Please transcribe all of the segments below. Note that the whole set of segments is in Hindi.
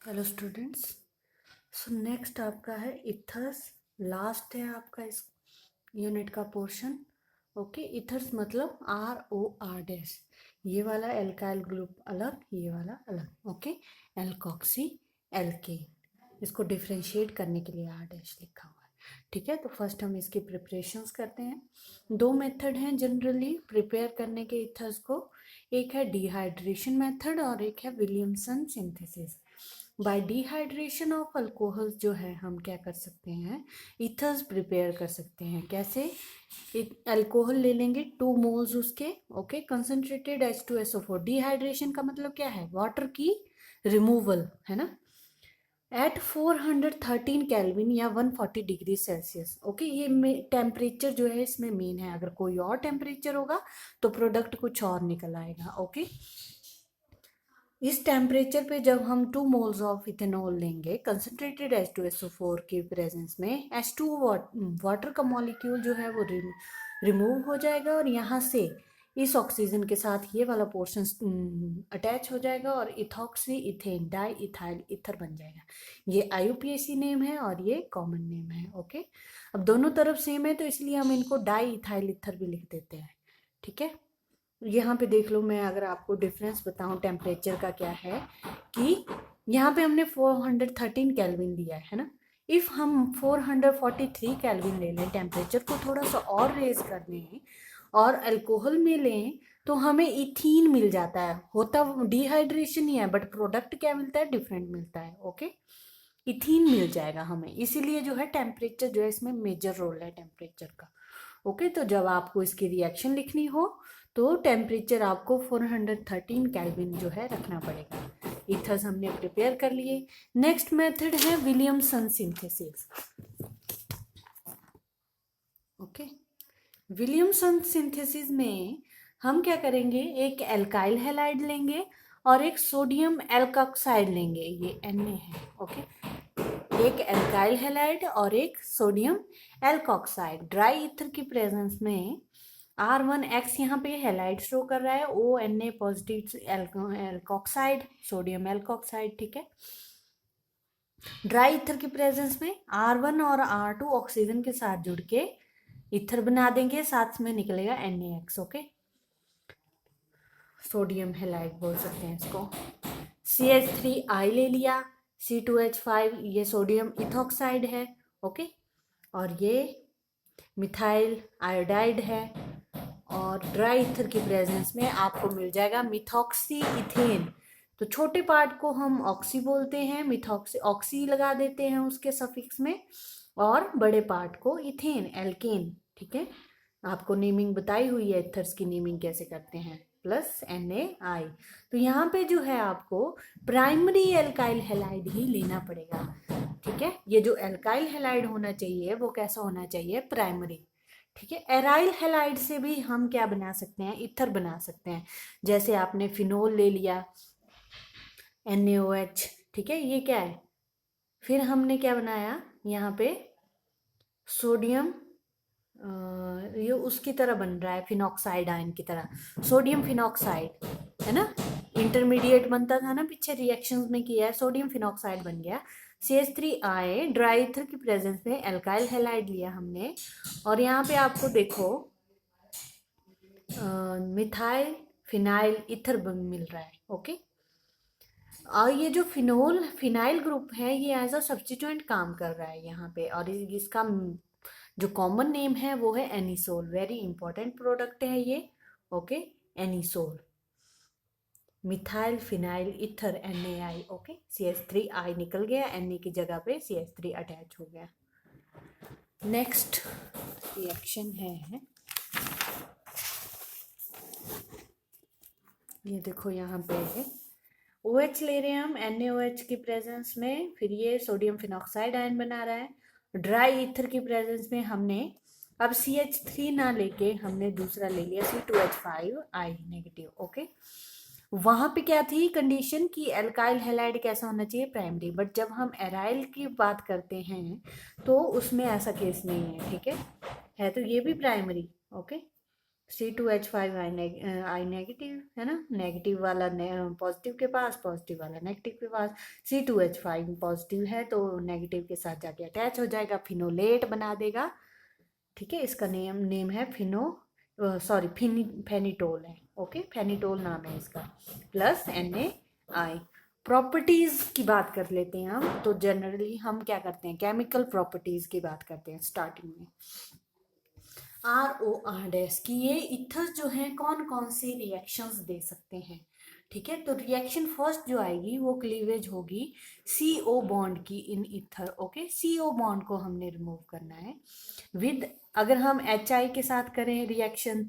Hello students. सो नेक्स्ट आपका है इथर्स। लास्ट है आपका इस यूनिट का पोर्शन। ओके, इथर्स मतलब ROR डैश। ये वाला एल्काइल ग्रुप अलग, ये वाला अलग। ओके, एल्कॉक्सी एल्केन, इसको डिफ्रेंशिएट करने के लिए R डैश लिखा हुआ है। ठीक है, तो फर्स्ट हम इसकी प्रिपरेशंस करते हैं। दो मेथड हैं जनरली प्रिपेयर करने के इथर्स को। एक है डिहाइड्रेशन मेथड और एक है Williamson synthesis. Bye dehydration of alcohol जो है हम क्या कर सकते हैं, इथर्स प्रिपेयर कर सकते हैं। कैसे? अल्कोहल ले लेंगे 2 मोल्स उसके। Okay, concentrated H2SO4। डिहाइड्रेशन का मतलब क्या है? वाटर की रिमूवल, है ना, एट 413 केल्विन या 140 डिग्री सेल्सियस। ओके, ये टेम्परेचर जो है इसमें मेन है। अगर कोई और टेम्परेचर होगा तो प्रोडक्ट कुछ और निकल आएगा। ओके, इस टेम्परेचर पे जब हम 2 मोल्स ऑफ इथेनॉल लेंगे कंसनट्रेटेड H2SO4 के प्रेजेंस में, H2 वाटर का मॉलिक्यूल जो है वो रिमूव हो जाएगा और यहाँ से इस ऑक्सीजन के साथ ये वाला पोर्शन अटैच हो जाएगा और ethoxy ethane di ethyl ether बन जाएगा। ये IUPAC नेम है और ये कॉमन नेम है। ओके, अब दोनों तरफ सेम है तो इसलिए हम इनको डाई इथाइल ईथर भी लिख देते हैं। ठीक है, यहाँ पे देख लो, मैं अगर आपको डिफरेंस बताऊं टेम्परेचर का क्या है, कि यहाँ पे हमने 413 केल्विन लिया है ना। इफ़ हम 443 केल्विन ले लें, टेम्परेचर को थोड़ा सा और रेज कर लें और अल्कोहल में लें तो हमें इथीन मिल जाता है। होता डिहाइड्रेशन ही है बट प्रोडक्ट क्या मिलता है? डिफरेंट मिलता है। ओके, इथीन मिल जाएगा हमें। इसीलिए जो है टेम्परेचर जो है इसमें मेजर रोल है टेम्परेचर का। ओके, तो जब आपको इसकी रिएक्शन लिखनी हो तो टेम्परेचर आपको 413 केल्विन जो है रखना पड़ेगा। ईथर्स हमने प्रिपेयर कर लिए। नेक्स्ट मेथड है Williamson synthesis. Okay, Williamson synthesis में हम क्या करेंगे, एक एल्काइल हैलाइड लेंगे और एक सोडियम एल्कोक्साइड लेंगे। ये Na है। ओके, एक एल्काइल हैलाइड और एक सोडियम एल्कोक्साइड ड्राई ईथर की प्रेजेंस में। R1X यहाँ पे हैलाइड शो कर रहा है, ONA positive alkoxide, sodium alkoxide. ठीक है, ड्राई ईथर की प्रेजेंस में R1 और R2 ऑक्सीजन के साथ जुड़ के ईथर बना देंगे, साथ में निकलेगा NaX। ओके, सोडियम हैलाइड बोल सकते हैं इसको। CH3I ले लिया, C2H5, ये सोडियम इथॉक्साइड है। ओके, और ये मिथाइल आयोडाइड है और ड्राई ईथर की प्रेजेंस में आपको मिल जाएगा मिथॉक्सी इथेन। तो छोटे पार्ट को हम ऑक्सी बोलते हैं, मिथॉक्सी ऑक्सी लगा देते हैं उसके सफिक्स में, और बड़े पार्ट को इथेन एल्केन। ठीक है, आपको नेमिंग बताई हुई है इथर्स की नेमिंग कैसे करते हैं, प्लस NaI। तो यहाँ पे जो है आपको प्राइमरी एल्काइल हैलाइड ही लेना पड़ेगा। ठीक है, ये जो एल्काइल हैलाइड होना चाहिए वो कैसा होना चाहिए? प्राइमरी। ठीक है, एराइल हैलाइड से भी हम क्या बना सकते हैं? ईथर बना सकते हैं। जैसे आपने फिनोल ले लिया, NaOH। ठीक है, ये क्या है? फिर हमने क्या बनाया यहाँ पे? सोडियम, ये उसकी तरह बन रहा है, फिनॉक्साइड आयन की तरह, सोडियम फिनॉक्साइड, है ना। इंटरमीडिएट बनता था ना, पीछे रिएक्शंस में किया है, सोडियम फिनॉक्साइड बन गया। CH3I ड्राई ईथर की प्रेजेंस में एल्काइल हैलाइड लिया हमने, और यहाँ पे आपको देखो मिथाइल फिनाइल ईथर मिल रहा है। ओके, और ये जो फिनाइल ग्रुप है ये एज अ सब्स्टिट्यूएंट काम कर रहा है यहाँ पे, और इसका जो कॉमन नेम है वो है एनिसोल। वेरी इंपॉर्टेंट प्रोडक्ट है ये। Okay, anisole, methyl phenyl ether NaI। Okay, CH3I निकल गया, Na की जगह पे CH3 अटैच हो गया। नेक्स्ट रिएक्शन है, ये देखो यहाँ पे है OH ले रहे हैं हम NaOH की प्रेजेंस में, फिर ये सोडियम फिनॉक्साइड आयन बना रहा है। ड्राई ईथर की प्रेजेंस में हमने अब CH3 ना लेके हमने दूसरा ले लिया C2H5I नेगेटिव। ओके, वहां पे क्या थी कंडीशन कि एल्काइल हैलाइड कैसा होना चाहिए? प्राइमरी। बट जब हम एराइल की बात करते हैं तो उसमें ऐसा केस नहीं है। ठीक है तो ये भी प्राइमरी। ओके, C2H5 आई नेगेटिव है ना, नेगेटिव वाला पॉजिटिव के पास, पॉजिटिव वाला नेगेटिव के पास। C2H5 पॉजिटिव है तो नेगेटिव के साथ जाके अटैच हो जाएगा, फिनोलेट बना देगा। ठीक है, इसका नेम है सॉरी फेनिटोल है। ओके, फेनिटोल नाम है इसका, प्लस NaI। प्रॉपर्टीज की बात कर लेते हैं हम। तो जनरली हम क्या करते हैं, केमिकल प्रॉपर्टीज की बात करते हैं स्टार्टिंग में। ROR- कि ये इथर जो है कौन कौन सी रिएक्शंस दे सकते हैं। ठीक है, तो रिएक्शन फर्स्ट जो आएगी वो क्लीवेज होगी CO बॉन्ड की इन इथर। ओके, CO बॉन्ड को हमने रिमूव करना है विद, अगर हम HI के साथ करें रिएक्शन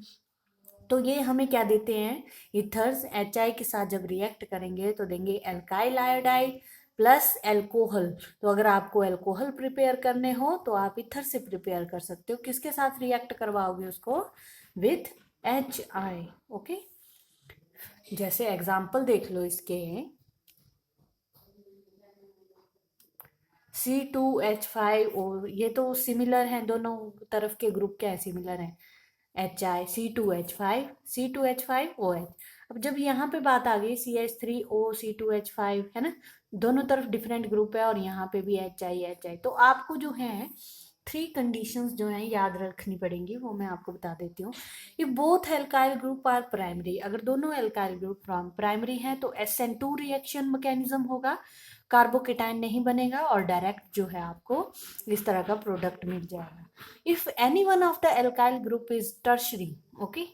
तो ये हमें क्या देते हैं, इथर्स HI के साथ जब रिएक्ट करेंगे तो देंगे एल्काइल आयोडाइड प्लस एल्कोहल। तो अगर आपको एल्कोहल प्रिपेयर करने हो तो आप इथर से प्रिपेयर कर सकते हो। किसके साथ रिएक्ट करवाओगे उसको, विथ HI। ओके, जैसे एग्जाम्पल देख लो इसके, C2H5O, ये तो सिमिलर हैं, दोनों तरफ के ग्रुप क्या है, सिमिलर हैं। HI C2H5OH। अब जब यहाँ पे बात आ गई CH3O C2H5 है ना, दोनों तरफ डिफरेंट ग्रुप है और यहाँ पे भी HI, तो आपको जो है 3 कंडीशंस जो हैं याद रखनी पड़ेंगी, वो मैं आपको बता देती हूँ। ये both alkyl group are primary, अगर दोनों एल्काइल ग्रुप प्राइमरी हैं तो SN2 रिएक्शन मैकेनिज्म होगा, कार्बोकेटाइन नहीं बनेगा और डायरेक्ट जो है आपको इस तरह का प्रोडक्ट मिल जाएगा। If any one of the alkyl group is tertiary, okay,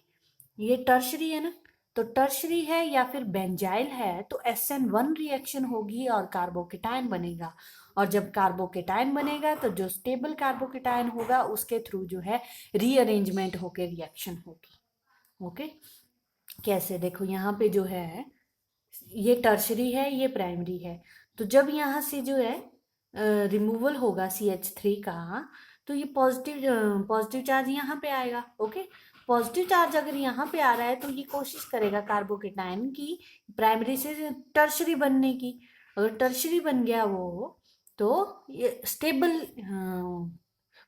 ये टर्शरी है ना, तो टर्शरी है या फिर बेंजाइल है तो SN1 रिएक्शन होगी और कार्बोकेटाइन बनेगा। और जब कार्बोकेटाइन बनेगा तो जो स्टेबल कार्बोकेटाइन होगा उसके थ्रू जो है रीअरेंजमेंट होकर रिएक्शन होगी। ओके, कैसे, देखो यहाँ पे जो है ये टर्शरी है, ये प्राइमरी है। तो जब यहाँ से जो है रिमूवल होगा CH3 का, तो ये पॉजिटिव चार्ज यहाँ पे आएगा। ओके, पॉजिटिव चार्ज अगर यहाँ पे आ रहा है तो ये कोशिश करेगा कार्बोकेटाइन की प्राइमरी से टर्शरी बनने की। अगर टर्शरी बन गया वो, तो ये स्टेबल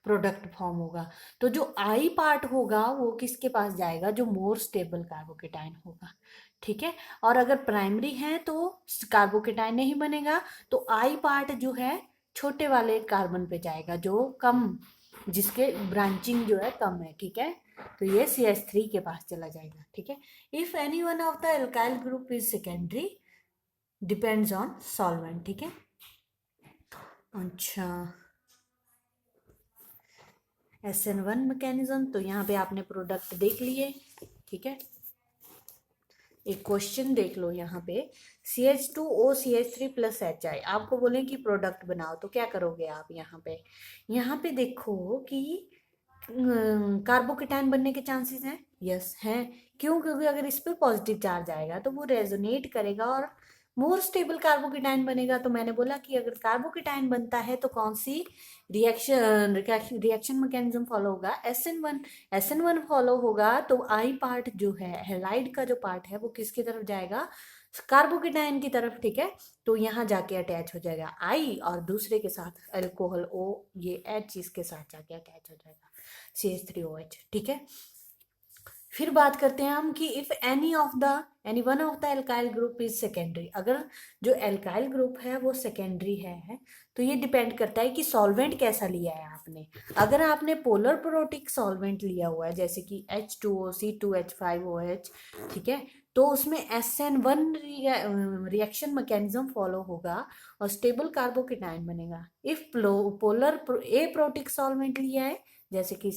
प्रोडक्ट फॉर्म होगा। तो जो आई पार्ट होगा वो किसके पास जाएगा, जो मोर स्टेबल कार्बोकेटाइन होगा। ठीक है, और अगर प्राइमरी है तो कार्बोकेटाइन नहीं बनेगा, तो आई पार्ट जो है छोटे वाले कार्बन पे जाएगा, जो कम, जिसके ब्रांचिंग जो है कम है। ठीक है, तो ये CH3 के पास चला जाएगा। ठीक है, if any one of the alkyl group is secondary depends on solvent. ठीक है, अच्छा, SN1 मैकेनिज्म, तो यहाँ पे आपने प्रोडक्ट देख लिए। ठीक है, एक क्वेश्चन देख लो यहाँ पे, CH2O CH3 प्लस HI, आपको बोले कि प्रोडक्ट बनाओ तो क्या करोगे आप। यहाँ पे देखो कि कार्बोकेटाइन बनने के चांसेस हैं, यस हैं। क्यों, क्योंकि अगर इस पे पॉजिटिव चार्ज आएगा तो वो रेजोनेट करेगा और मोर स्टेबल कार्बोकेटाइन बनेगा। तो मैंने बोला कि अगर कार्बोकेटाइन बनता है तो कौन सी रिएक्शन मैकेनिज्म फॉलो होगा, SN1 फॉलो होगा। तो आई पार्ट जो है, हेलाइड का जो पार्ट है वो किसकी तरफ जाएगा, कार्बोकेटाइन की तरफ। ठीक है, तो यहाँ जाके अटैच हो जाएगा आई, और दूसरे के साथ अल्कोहल O, ये H इसके साथ जाके अटैच हो जाएगा CH3OH। ठीक है, फिर बात करते हैं हम कि if any one of the alkyl group is secondary, अगर जो एल्काइल ग्रुप है वो सेकेंडरी है तो ये डिपेंड करता है कि सॉल्वेंट कैसा लिया है आपने। अगर आपने पोलर प्रोटिक सॉल्वेंट लिया हुआ है जैसे कि H2O C2H5OH, ठीक है, तो उसमें SN1 रिएक्शन मैकेनिज्म फॉलो होगा और स्टेबल कार्बोकेटाइन बनेगा। If polar A protic solvent लिया है जैसे कि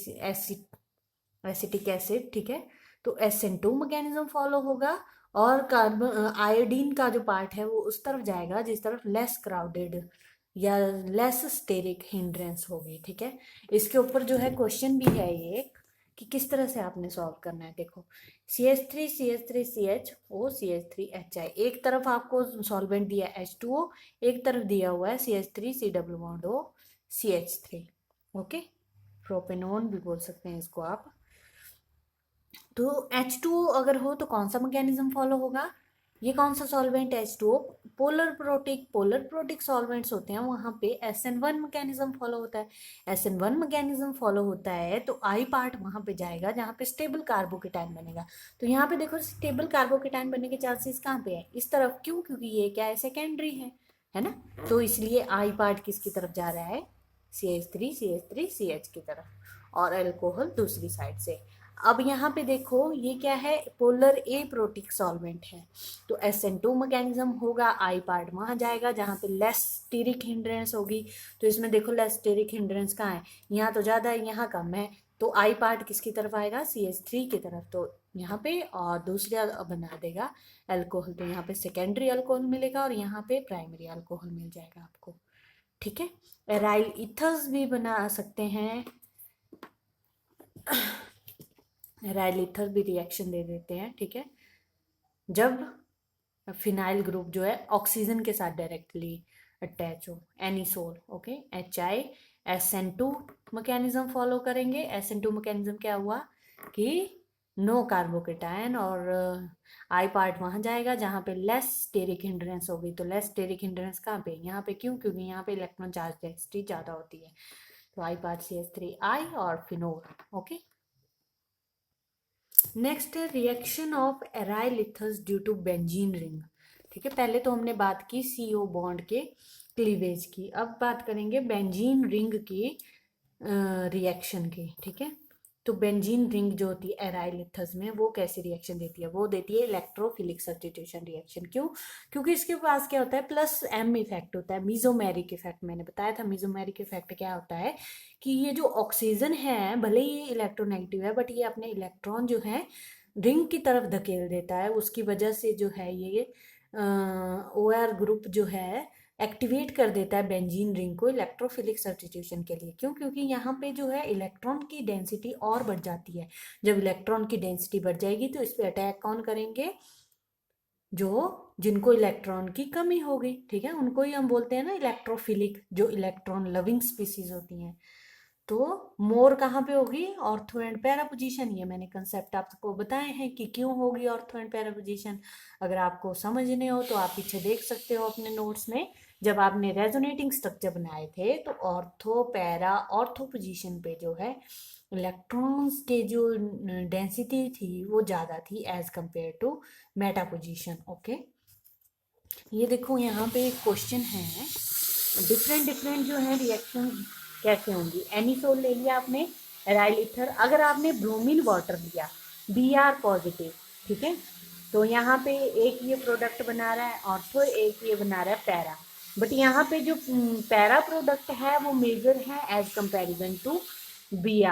एसिटिक एसिड, ठीक है, तो SN2 मैकेनिज्म फॉलो होगा और कार्बन आयोडीन का जो पार्ट है वो उस तरफ जाएगा जिस तरफ लेस क्राउडेड या लेस स्टेरिक हिंड्रेंस होगी। ठीक है, इसके ऊपर जो है क्वेश्चन भी है ये कि किस तरह से आपने सॉल्व करना है। देखो, CH3 CH3CHO CH3HI, एक तरफ आपको सॉल्वेंट दिया H2O, एक तरफ दिया हुआ है CH3C double bond O CH3। Okay, propanone भी बोल सकते हैं इसको आप। तो H2O अगर हो तो कौन सा मैकेनिज्म फॉलो होगा, ये कौन सा सॉल्वेंट है? H2O। पोलर प्रोटिक सॉल्वेंट्स होते हैं, वहां पे SN1 मैकेनिज्म फॉलो होता है। SN1 मैकेनिज्म फॉलो होता है तो आई पार्ट वहां पे जाएगा जहाँ पे स्टेबल कार्बोकेटाइन बनेगा। तो यहाँ पे देखो स्टेबल कार्बोकेटाइन बनने के चांसेस कहाँ पे है? इस तरफ। क्यों? क्योंकि ये क्या है? सेकेंडरी है ना। तो इसलिए आई पार्ट किसकी तरफ जा रहा है? CH3 की तरफ, और अल्कोहल दूसरी साइड से। अब यहाँ पे देखो ये क्या है? पोलर ए प्रोटिक सॉल्वेंट है, तो SN2 मैकेनिज्म होगा, आई पार्ट वहां जाएगा जहाँ पे लेस स्टेरिक हिंड्रेंस होगी। तो इसमें देखो लेस स्टेरिक हिंड्रेंस कहाँ है? यहाँ तो ज़्यादा है, यहाँ कम है। तो आई पार्ट किसकी तरफ आएगा? CH3 की तरफ। तो यहाँ पे और दूसरा बना देगा अल्कोहल, तो यहाँ पे सेकेंडरी अल्कोहल मिलेगा और यहाँ पे प्राइमरी अल्कोहल मिल जाएगा आपको। ठीक है। एराइल इथर्स भी बना सकते हैं, एराइल इथर भी रिएक्शन दे देते हैं। ठीक है, जब फिनाइल ग्रुप जो है ऑक्सीजन के साथ डायरेक्टली अटैच हो, anisole. Okay, HISN2 mechanism follow करेंगे। SN2 मैकेनिज्म क्या हुआ कि नो कार्बोकेटायन, और आई पार्ट वहां जाएगा जहाँ पे लेस स्टेरिक हिंड्रेंस होगी। तो लेस स्टेरिक हिंड्रेंस कहाँ पे? यहाँ पे। क्यों? क्योंकि यहाँ पे इलेक्ट्रॉन चार्ज डेंसिटी ज़्यादा होती है। तो आई पार्ट CH3I और फिनोल। ओके, नेक्स्ट है reaction of aryl ethers due to benzene ring. ठीक है, पहले तो हमने बात की CO बॉन्ड के क्लीवेज की, अब बात करेंगे बेंजीन रिंग की रिएक्शन की। ठीक है, तो बेंजीन रिंग जो होती है एराइल इथर्स में, वो कैसी रिएक्शन देती है? वो देती है इलेक्ट्रोफिलिक सब्स्टिट्यूशन रिएक्शन। क्यों? क्योंकि इसके पास क्या होता है? प्लस M इफेक्ट होता है, मीजोमेरिक इफेक्ट। मैंने बताया था मीजोमेरिक इफेक्ट क्या होता है कि ये जो ऑक्सीजन है, भले ही ये इलेक्ट्रोनेगेटिव है, बट ये अपने इलेक्ट्रॉन जो है रिंग की तरफ धकेल देता है। उसकी वजह से जो है ये OR ग्रुप जो है एक्टिवेट कर देता है बेंजीन रिंग को इलेक्ट्रोफिलिक सब्स्टिट्यूशन के लिए। क्यों? क्योंकि यहाँ पे जो है इलेक्ट्रॉन की डेंसिटी और बढ़ जाती है। जब इलेक्ट्रॉन की डेंसिटी बढ़ जाएगी तो इस पे अटैक कौन करेंगे? जो जिनको इलेक्ट्रॉन की कमी होगी। ठीक है, उनको ही हम बोलते हैं ना इलेक्ट्रोफिलिक, जो इलेक्ट्रॉन लविंग स्पीसीज होती हैं। तो मोर कहाँ पे होगी? Ortho and para position. ये मैंने कंसेप्ट आपको बताए हैं कि क्यों होगी ऑर्थो एंड पैरा पोजीशन। अगर आपको समझने हो तो आप पीछे देख सकते हो अपने नोट्स में, जब आपने रेजोनेटिंग स्ट्रक्चर बनाए थे तो ऑर्थो पैरा ऑर्थो पोजीशन पे जो है इलेक्ट्रॉन्स के जो डेंसिटी थी वो ज़्यादा थी as compare to meta position. Okay, ये देखो यहाँ पे एक क्वेश्चन है, डिफरेंट डिफरेंट जो है रिएक्शन कैसे होंगी। एनिसोल ले लिया आपने, एराइल ईथर। अगर आपने ब्रोमीन वाटर लिया, Br पॉजिटिव, ठीक है, तो यहाँ पे एक ये प्रोडक्ट बना रहा है ऑर्थो, एक ये बना रहा है पैरा। बट यहाँ पे जो पैरा प्रोडक्ट है वो मेजर है as comparison to Br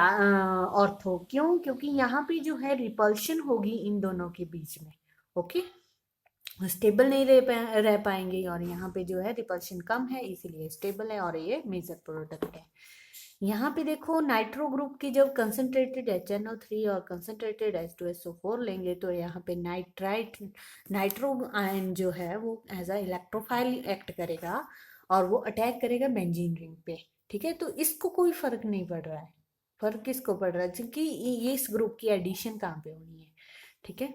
ortho. क्यों? क्योंकि यहाँ पे जो है रिपल्शन होगी इन दोनों के बीच में। ओके, स्टेबल नहीं रह पाएंगे, और यहाँ पे जो है रिपल्शन कम है इसीलिए स्टेबल है, और ये मेजर प्रोडक्ट है। यहाँ पे देखो नाइट्रो ग्रुप की जब कंसंट्रेटेड HNO3 और कंसंट्रेटेड H2SO4 लेंगे तो यहाँ पे नाइट्रो आयन जो है वो एज अ इलेक्ट्रोफाइल एक्ट करेगा और वो अटैक करेगा बेंजीन रिंग पे। ठीक है, तो इसको कोई फर्क नहीं पड़ रहा है। फर्क किसको पड़ रहा है? क्योंकि ये इस ग्रुप की एडिशन कहाँ पे होनी है। ठीक है,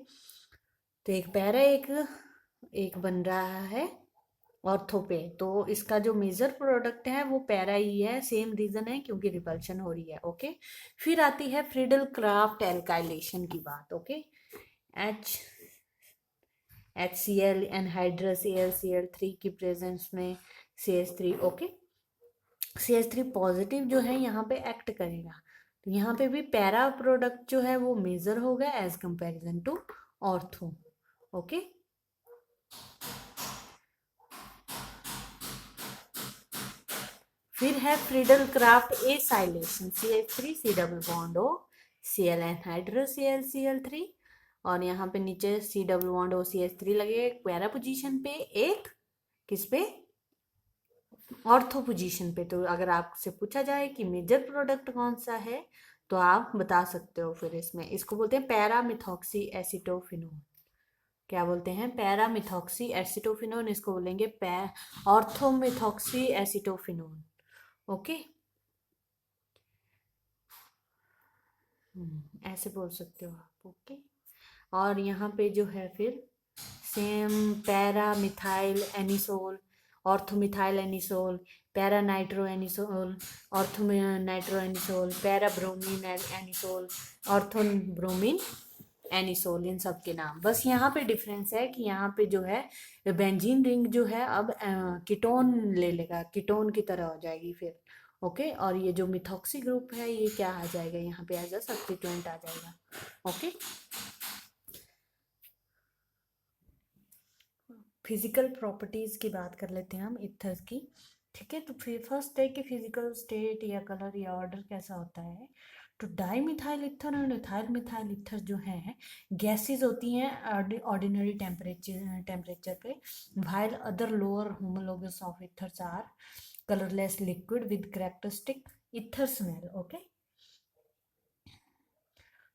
तो एक पैरा एक बन रहा है ऑर्थो पे, तो इसका जो मेजर प्रोडक्ट है वो पैरा ही है। सेम रीजन है क्योंकि रिपल्शन हो रही है। ओके, फिर आती है फ्रीडल क्राफ्ट एल्काइलेशन की बात। Okay, H HCl anhydrous AlCl3 की प्रेजेंस में CH3। ओके, CH3 पॉजिटिव जो है यहाँ पे एक्ट करेगा, तो यहाँ पे भी पैरा प्रोडक्ट जो है वो मेजर होगा as comparison to ortho. Okay, फिर है Friedel Crafts acylation, CH3 C double bond O, Cl anhydrous AlCl3, और यहाँ पे नीचे C double bond O CH3 लगे पैरा पोजीशन पे, एक किस पे? ऑर्थो पोजीशन पे। तो अगर आपसे पूछा जाए कि मेजर प्रोडक्ट कौन सा है तो आप बता सकते हो। फिर इसमें इसको बोलते हैं पैरामिथॉक्सी एसिटोफिनोन। क्या बोलते हैं? पैरामिथॉक्सी एसिटोफिनोन। इसको बोलेंगे ऑर्थोमिथॉक्सी एसिटोफिनोन। ओके, ऐसे बोल सकते हो आप। ओके, और यहाँ पे जो है फिर same para methyl anisole, ortho methyl anisole, para nitro anisole, ortho nitro anisole, para bromine anisole, ortho bromine anisole, इन सब के नाम। बस यहाँ पे डिफरेंस है कि यहाँ पे जो है बेंजीन रिंग जो है अब कीटोन ले लेगा, कीटोन की तरह हो जाएगी फिर। ओके, और ये जो मिथॉक्सी ग्रुप है ये क्या आ जाएगा यहाँ पे, एज अ सब्स्टिट्यूएंट आ जाएगा। ओके, फिजिकल प्रॉपर्टीज की बात कर लेते हैं हम इथर्स की। ठीक है, तो फिर फर्स्ट है कि फिजिकल स्टेट या कलर या ऑर्डर कैसा होता है। तो डाई मिथाइल इथर और इथाइल मिथाइल इथर जो है गैसेस होती हैं ऑर्डिनरी टेम्परेचर पे, while other lower homologous of ethers are colourless liquid with characteristic ether smell. Okay,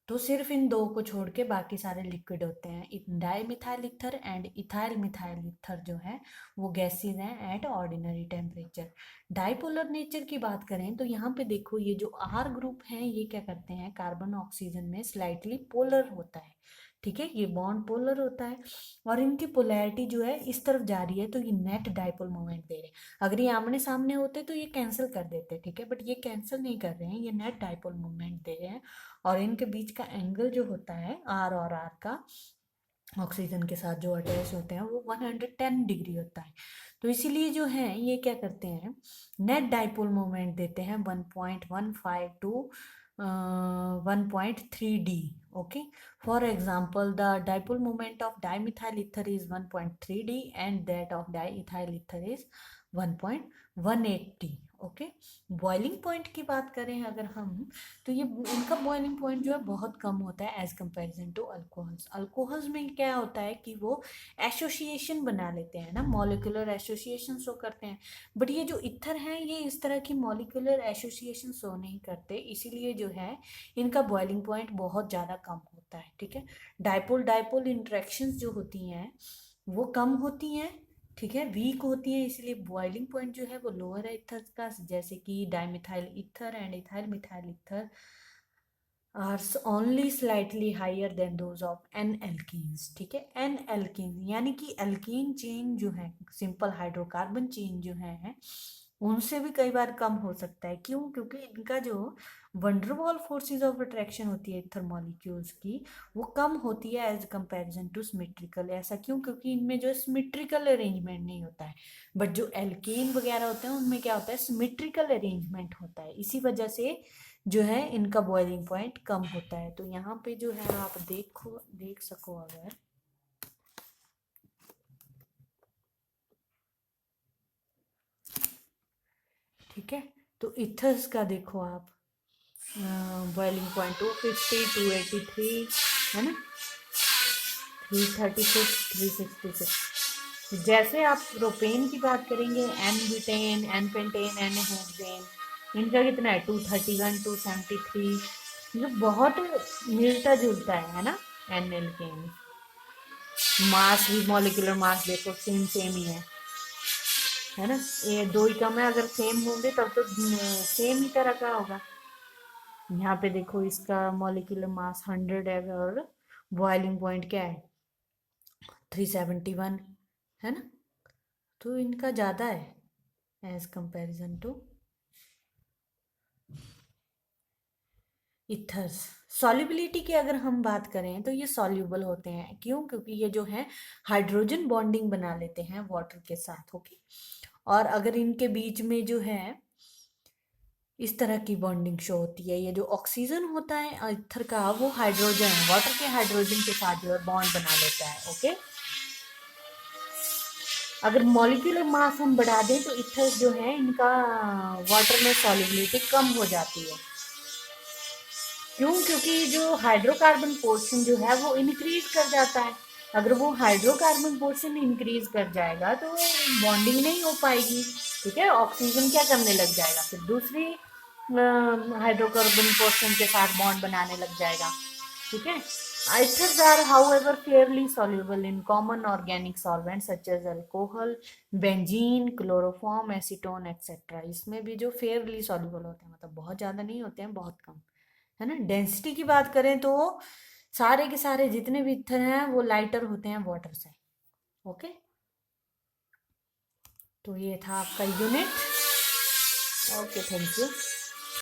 तो सिर्फ इन दो को छोड़ के बाकी सारे लिक्विड होते हैं। Die methyl ether and ethyl methyl ether जो है वो गैसेज हैं eight ordinary temperature. Dipolar nature की बात करें तो यहाँ पे देखो ये जो आर ग्रुप है ये क्या करते हैं, कार्बन ऑक्सीजन में स्लाइटली पोलर होता है। ठीक है, ये बॉन्ड पोलर होता है और इनकी पोलैरिटी जो है इस तरफ जा रही है, तो ये नेट डाइपोल मोमेंट दे रहे हैं। अगर ये आमने सामने होते तो ये कैंसिल कर देते, ठीक है, बट ये कैंसिल नहीं कर रहे हैं, ये नेट डाइपोल मोमेंट दे रहे हैं। और इनके बीच का एंगल जो होता है आर और आर का, ऑक्सीजन के साथ जो अटैच होते हैं वो 110 डिग्री होता है। तो इसीलिए जो है ये क्या करते हैं, नेट डाइपोल मोमेंट देते हैं 1.15 to 1.3 d। Okay, for example the dipole moment of dimethyl ether is 1.3 d and that of diethyl ether is 1.18 d। Okay, boiling point की बात करें अगर हम, तो ये इनका बॉइलिंग पॉइंट जो है बहुत कम होता है as comparison to alcohols. Alcohols में क्या होता है कि वो एसोसिएशन बना लेते हैं ना, मॉलिक्यूलर एसोसिएशन शो करते हैं, बट ये जो इथर हैं ये इस तरह की मॉलिक्यूलर एसोसिएशन शो नहीं करते, इसीलिए जो है इनका बॉइलिंग पॉइंट बहुत ज़्यादा कम होता है। ठीक है, डाइपोल डाइपोल इंट्रैक्शंस जो होती हैं वो कम होती हैं, ठीक है, वीक होती हैं, इसलिए बॉइलिंग पॉइंट जो है वो लोअर है इथर का, जैसे कि dimethyl ether and ethyl methyl ether are only slightly higher than those of n alkenes. ठीक है, एन एल्कीन यानी कि एल्कीन चेन जो है, सिंपल हाइड्रोकार्बन चेन जो है उनसे भी कई बार कम हो सकता है। क्यों? क्योंकि इनका जो वंडरवॉल फोर्सेस ऑफ अट्रैक्शन होती है इथर मॉलिक्यूल्स की वो कम होती है एज कंपैरिजन टू सिमेट्रिकल। ऐसा क्यों? क्योंकि इनमें जो सिमेट्रिकल अरेंजमेंट नहीं होता है, बट जो एल्केन वगैरह होते हैं उनमें क्या होता है, सिमेट्रिकल अरेंजमेंट होता है, इसी वजह से जो है इनका बॉइलिंग पॉइंट कम होता है। तो यहाँ पे जो है आप देख सको अगर, ठीक है, तो इथर्स का देखो आप बॉइलिंग पॉइंट 250 283 है ना, 336 366। जैसे आप प्रोपेन की बात करेंगे, n butane n pentane n hexane, इनका कितना है 231 273, मतलब बहुत मिलता जुलता है ना। एन एल्केन मास भी, मॉलिक्यूलर मास देखो सेम सेम ही है ना, ये दो ही कम है, अगर सेम होंगे तब तो सेम ही तरह का होगा। यहाँ पे देखो इसका मॉलिक्यूलर मास 100 है और बॉइलिंग पॉइंट क्या है 371 है ना, तो इनका ज़्यादा है as comparison to ethers. Solubility की अगर हम बात करें तो ये सॉल्यूबल होते हैं, क्यों? क्योंकि ये जो है हाइड्रोजन बॉन्डिंग बना लेते हैं वाटर के साथ। ओके, और अगर इनके बीच में जो है इस तरह की बॉन्डिंग शो होती है, ये जो ऑक्सीजन होता है इथर का वो हाइड्रोजन, वाटर के हाइड्रोजन के साथ जो है बॉन्ड बना लेता है। ओके, अगर मॉलिक्यूलर मास हम बढ़ा दें तो इथर्स जो है इनका वाटर में सॉल्युबिलिटी कम हो जाती है। क्यों? क्योंकि जो हाइड्रोकार्बन पोर्शन जो है वो इंक्रीज कर जाता है। अगर वो हाइड्रोकार्बन पोर्शन इंक्रीज कर जाएगा तो बॉन्डिंग नहीं हो पाएगी। ठीक है, ऑक्सीजन क्या करने लग जाएगा, फिर दूसरी हाइड्रोकार्बन पोर्शन के साथ बॉन्ड बनाने लग जाएगा। ठीक है, ethers are however fairly soluble in common organic solvents such as alcohol, benzene, chloroform, acetone etc. इसमें भी जो fairly soluble होते हैं, मतलब बहुत ज़्यादा नहीं होते हैं, बहुत कम है ना। डेंसिटी की बात करें तो सारे के सारे जितने भी ईथर हैं वो लाइटर होते हैं वाटर से। ओके, तो ये था आपका यूनिट। Okay, thank you.